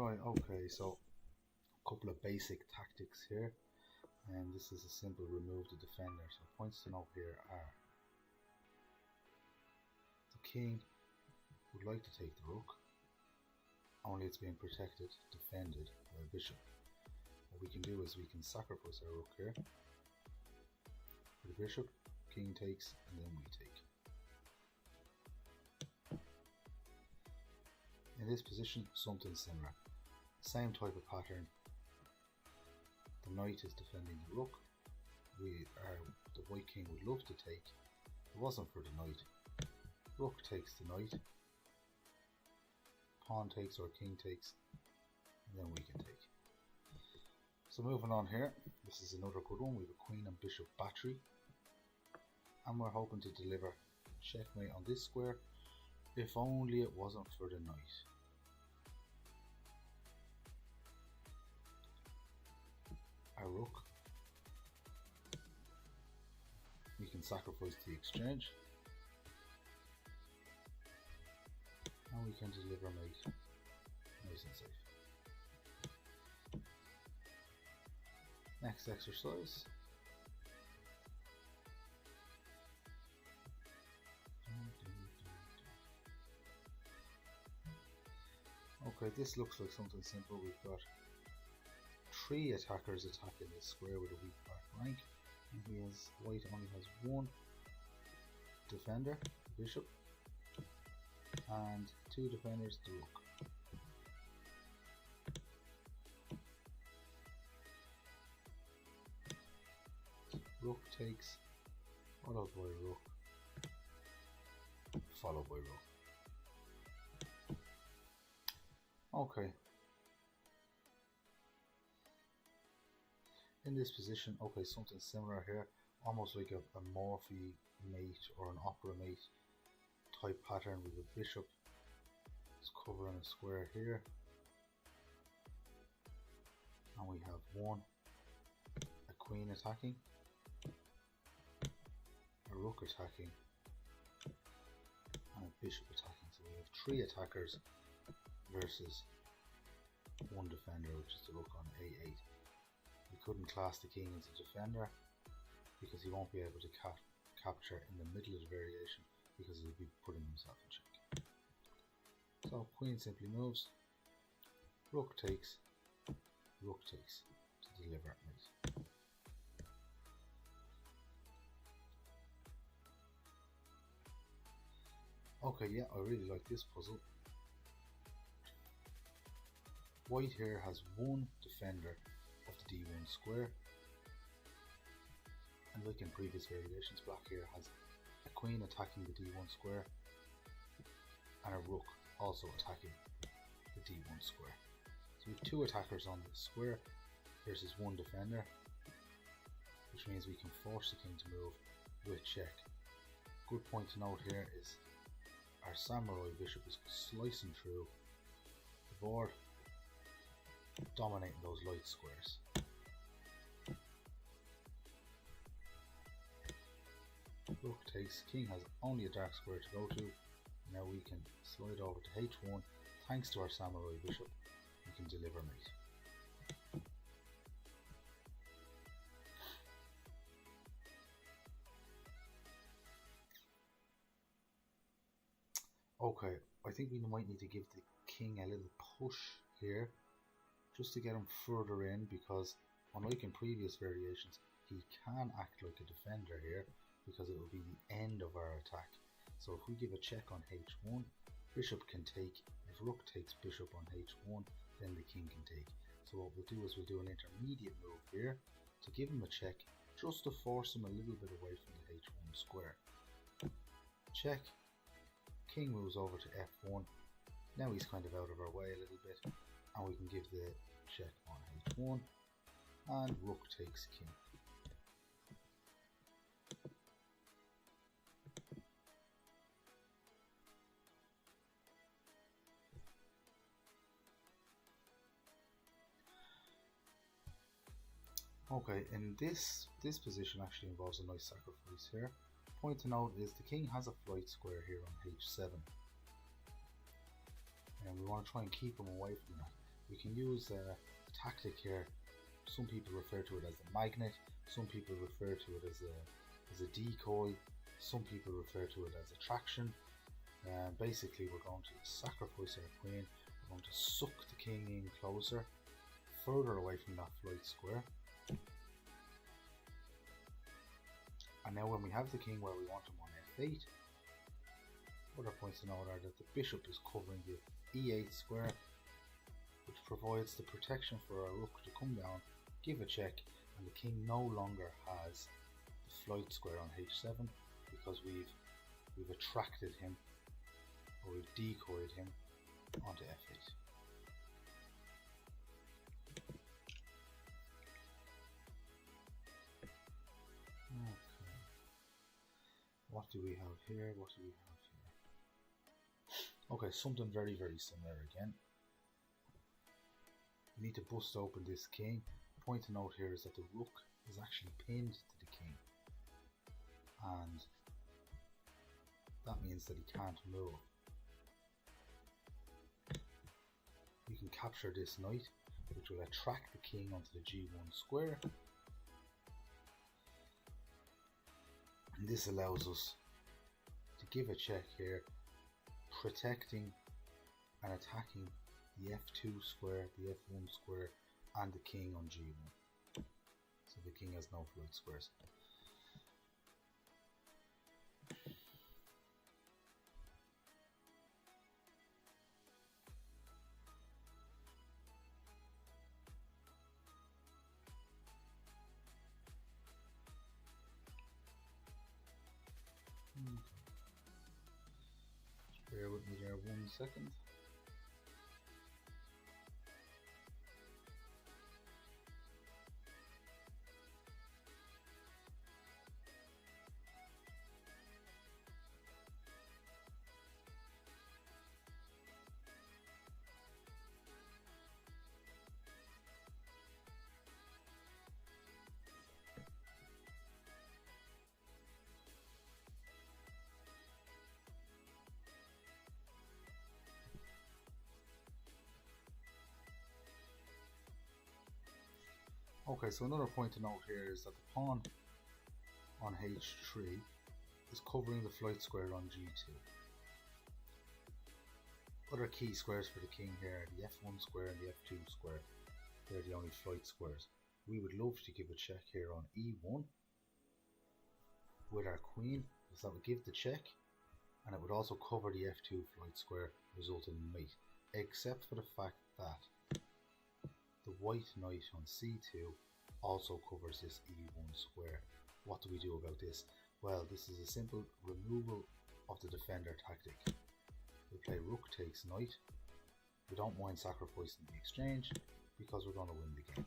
Right, okay, so a couple of basic tactics here, and this is a simple remove the defender. So points to note here are the king would like to take the rook, only it's being protected, defended by a bishop. What we can do is we can sacrifice our rook here for the bishop, king takes, and then we take. In this position, something similar. Same type of pattern. The knight is defending the rook. The white king would love to take. If it wasn't for the knight, rook takes the knight, pawn takes or king takes, and then we can take. So moving on here, this is another good one. We have a queen and bishop battery, and we're hoping to deliver checkmate on this square, if only it wasn't for the knight. Our rook, we can sacrifice the exchange, and we can deliver mate nice and safe. Next exercise. Okay, this looks like something simple. We've got 3 attackers attacking this square with a weak back rank, and white only has 1 defender, the bishop, and 2 defenders, the rook. Rook takes, followed by rook, followed by rook. Okay. In this position, okay, something similar here, almost like a Morphy mate or an opera mate type pattern with a bishop. It's covering a square here, and we have a queen attacking, a rook attacking, and a bishop attacking. So we have 3 attackers versus 1 defender, which is the rook on A8. We couldn't class the king as a defender because he won't be able to capture in the middle of the variation because he'll be putting himself in check. So queen simply moves, rook takes to deliver mate. Okay, yeah, I really like this puzzle. White here has 1 defender of the D1 square, and like in previous variations, black here has a queen attacking the D1 square and a rook also attacking the D1 square. So we have 2 attackers on this square versus 1 defender, which means we can force the king to move with check. Good point to note here is our samurai bishop is slicing through the board, dominating those light squares. Rook takes, king has only a dark square to go to. Now we can slide over to H1. Thanks to our samurai bishop, we can deliver mate. Okay, I think we might need to give the king a little push here, just to get him further in, because unlike in previous variations, he can act like a defender here because it will be the end of our attack. So if we give a check on H1, bishop can take. If rook takes bishop on H1, then the king can take. So what we'll do is we'll do an intermediate move here to give him a check, just to force him a little bit away from the H1 square. Check, king moves over to F1. Now he's kind of out of our way a little bit, and we can give the check on H1, and rook takes king. Okay, and this position actually involves a nice sacrifice here. Point to note is the king has a flight square here on H7, and we want to try and keep him away from that. We can use a tactic here. Some people refer to it as a magnet, some people refer to it as a decoy, some people refer to it as attraction. Basically we're going to sacrifice our queen, we're going to suck the king in closer, further away from that flight square. And now when we have the king where we want him on f8, other points to note are that the bishop is covering the e8 square, which provides the protection for our rook to come down, give a check, and the king no longer has the flight square on h7 because we've attracted him, or we've decoyed him onto f8. Okay. What do we have here? What do we have here? Okay, something very, very similar again. We need to bust open this king. The point to note here is that the rook is actually pinned to the king, and that means that he can't move. We can capture this knight, which will attract the king onto the g1 square, and this allows us to give a check here, protecting and attacking the f2 square, the f1 square, and the king on g1. So the king has no flight squares. Just bear with me there 1 second. Okay, so another point to note here is that the pawn on h3 is covering the flight square on g2. Other key squares for the king here are the f1 square and the f2 square. They're the only flight squares. We would love to give a check here on e1 with our queen, because that would give the check, and it would also cover the f2 flight square, resulting in mate, except for the fact that the white knight on c2 also covers this e1 square. What do we do about this? Well, this is a simple removal of the defender tactic. We play rook takes knight. We don't mind sacrificing the exchange because we're going to win the game.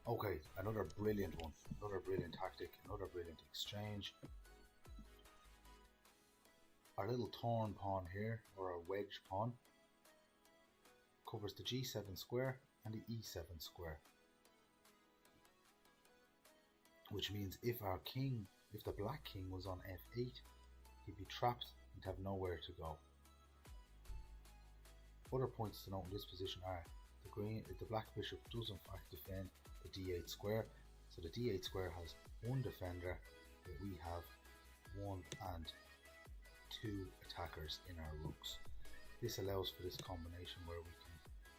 Okay, another brilliant one, another brilliant tactic, another brilliant exchange. Our little torn pawn here, or a wedge pawn, covers the g7 square and the e7 square. Which means if the black king was on f8, he'd be trapped, he'd have nowhere to go. Other points to note in this position are the black bishop does in fact defend the d8 square, so the d8 square has one defender, but we have 1 and 2 attackers in our rooks. This allows for this combination where we can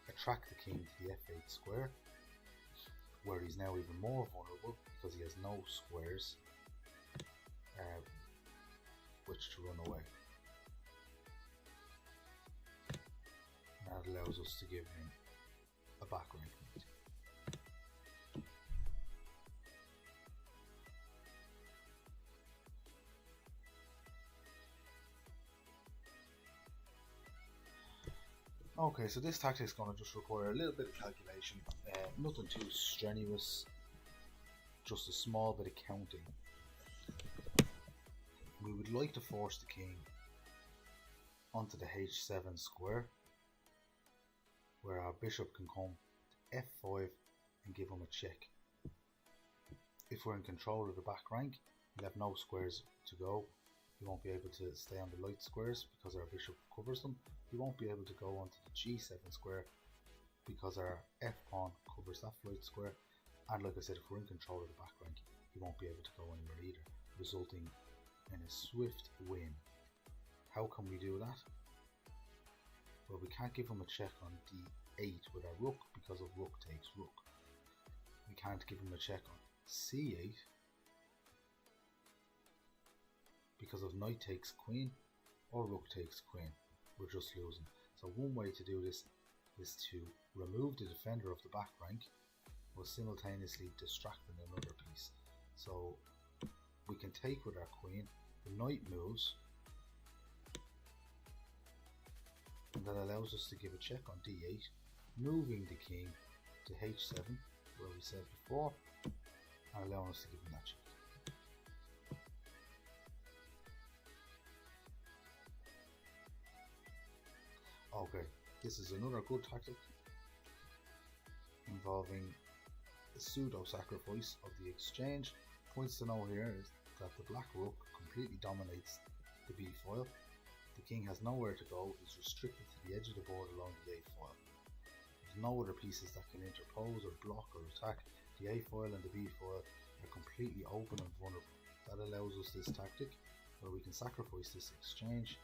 attract the king to the f8 square, where he's now even more vulnerable because he has no squares which to run away. And that allows us to give him a back rank knight. Okay, so this tactic is going to just require a little bit of calculation, nothing too strenuous, just a small bit of counting. We would like to force the king onto the h7 square, where our bishop can come to f5 and give him a check. If we're in control of the back rank, we'll have no squares to go, He won't be able to stay on the light squares because our bishop covers them. He won't be able to go onto the g7 square because our f pawn covers that light square. And like I said, if we're in control of the back rank, he won't be able to go anywhere either, resulting in a swift win. How can we do that? Well, we can't give him a check on d8 with our rook because of rook takes rook. We can't give him a check on c8 because of knight takes queen or rook takes queen. We're just losing. So one way to do this is to remove the defender of the back rank while simultaneously distracting another piece. So we can take with our queen, the knight moves, and that allows us to give a check on d8, moving the king to h7 where we said before, and allowing us to give him that check. Okay, this is another good tactic involving the pseudo sacrifice of the exchange. Points to know here is that the black rook completely dominates the b file. The king has nowhere to go, is restricted to the edge of the board along the a file. There's no other pieces that can interpose or block or attack. The a file and the b file are completely open and vulnerable. That allows us this tactic where we can sacrifice this exchange.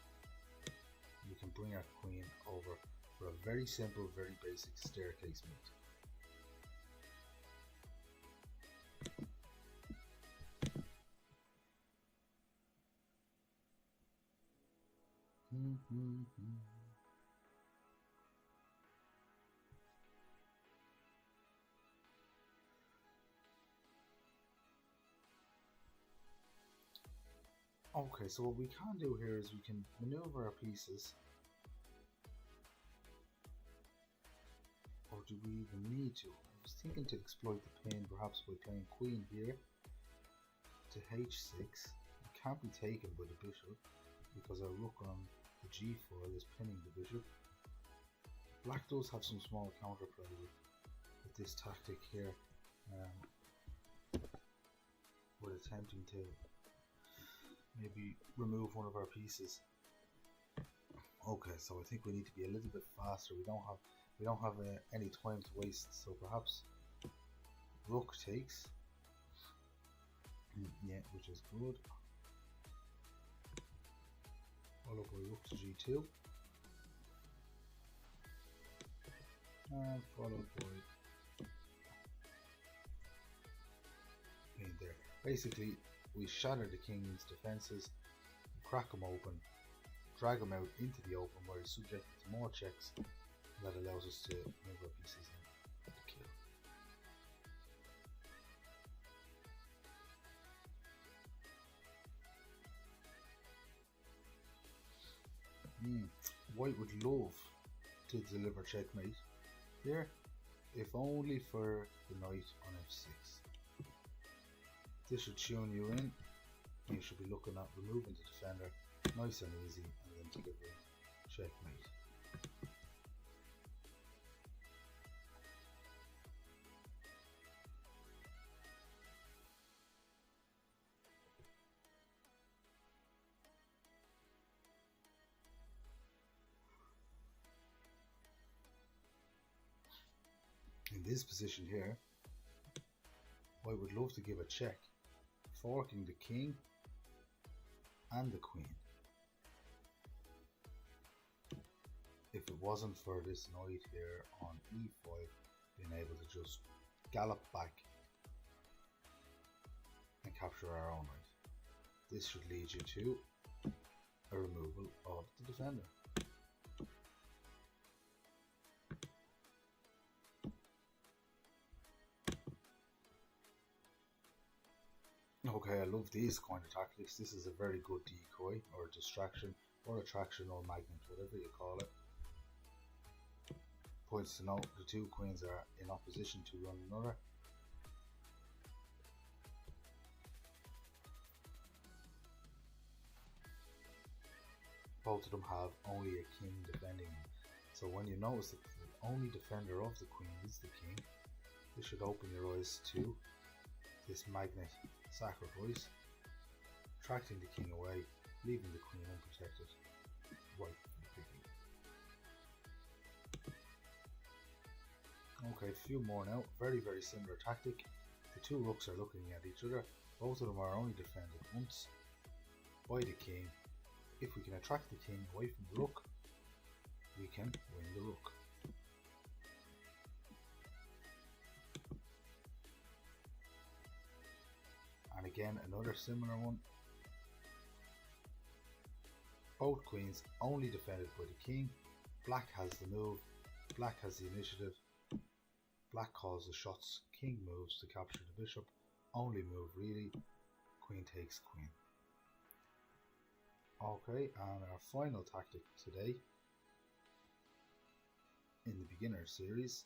We can bring our queen over for a very simple, very basic staircase move. Okay, so what we can do here is we can maneuver our pieces, or do we even need to? I was thinking to exploit the pain perhaps by playing queen here to h6. It can't be taken by the bishop because our rook on the g file is pinning the bishop. Black does have some small counterplay with this tactic here, with attempting to maybe remove one of our pieces. Okay, so I think we need to be a little bit faster. We don't have any time to waste. So perhaps rook takes, yeah, which is good. Followed by rook to g2, and followed by queen there. Basically, we shatter the king's defences, crack him open, drag him out into the open where he's subjected to more checks, and that allows us to move our pieces in to kill. White would love to deliver checkmate here, if only for the knight on f6. This should tune you in. You should be looking at removing the defender, nice and easy, and then delivering checkmate. In this position here, White would love to give a check, forking the king and the queen. If it wasn't for this knight here on e5 being able to just gallop back and capture our own knight, this should lead you to a removal of the defender. Okay, I love these kind of tactics. This is a very good decoy or distraction or attraction or magnet, whatever you call it. Points to note, the two queens are in opposition to one another. Both of them have only a king defending them. So when you notice that the only defender of the queen is the king, this should open your eyes to this magnet sacrifice, attracting the king away leaving the queen unprotected. Right. Okay, a few more now. Very similar tactic. The two rooks are looking at each other. Both of them are only defended once by the king. If we can attract the king away from the rook, we can win the rook. And again, another similar one. Both queens only defended by the king. Black has the move. Black has the initiative. Black calls the shots. King moves to capture the bishop. Only move really. Queen takes queen. Okay, and our final tactic today in the beginner series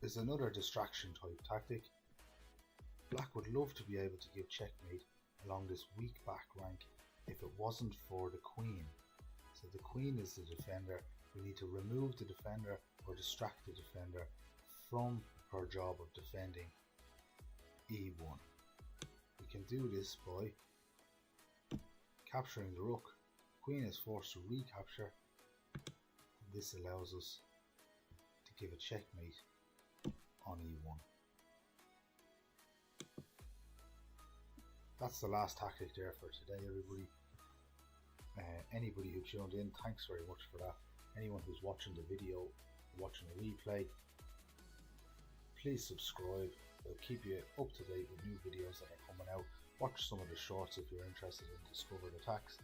is another distraction type tactic. Black would love to be able to give checkmate along this weak back rank if it wasn't for the queen. So the queen is the defender. We need to remove the defender or distract the defender from her job of defending e1. We can do this by capturing the rook. Queen is forced to recapture. This allows us to give a checkmate on e1. That's the last tactic there for today, everybody. Anybody who tuned in, thanks very much for that. Anyone who's watching the video, watching the replay, please subscribe. It'll keep you up to date with new videos that are coming out. Watch some of the shorts if you're interested in discovered attacks.